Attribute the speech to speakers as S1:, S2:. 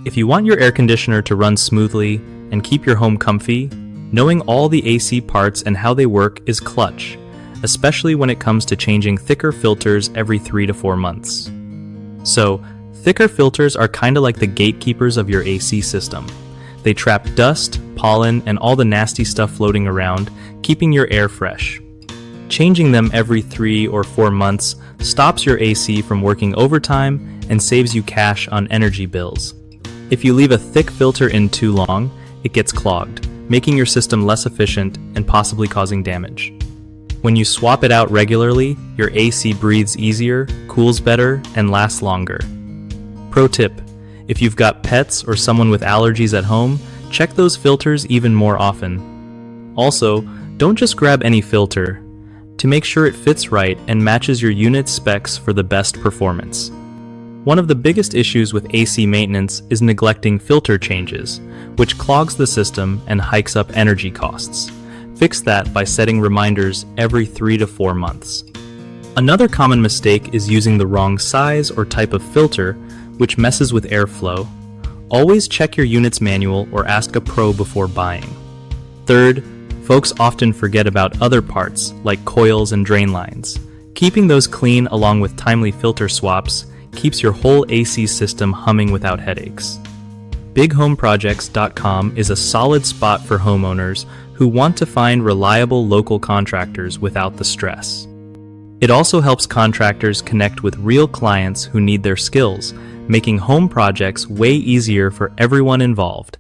S1: If you want your air conditioner to run smoothly and keep your home comfy, knowing all the AC parts and how they work is clutch, especially when it comes to changing thicker filters every 3 to 4 months. So, thicker filters are kinda like the gatekeepers of your AC system. They trap dust, pollen, and all the nasty stuff floating around, keeping your air fresh. Changing them every 3 or 4 months stops your AC from working overtime and saves you cash on energy bills. If you leave a thick filter in too long, it gets clogged, making your system less efficient and possibly causing damage. When you swap it out regularly, your AC breathes easier, cools better, and lasts longer. Pro tip: if you've got pets or someone with allergies at home, check those filters even more often. Also, don't just grab any filter. To make sure it fits right and matches your unit's specs for the best performance. One of the biggest issues with AC maintenance is neglecting filter changes, which clogs the system and hikes up energy costs. Fix that by setting reminders every 3 to 4 months. Another common mistake is using the wrong size or type of filter, which messes with airflow. Always check your unit's manual or ask a pro before buying. Third, folks often forget about other parts like coils and drain lines. Keeping those clean along with timely filter swaps keeps your whole AC system humming without headaches. BigHomeProjects.com is a solid spot for homeowners who want to find reliable local contractors without the stress. It also helps contractors connect with real clients who need their skills, making home projects way easier for everyone involved.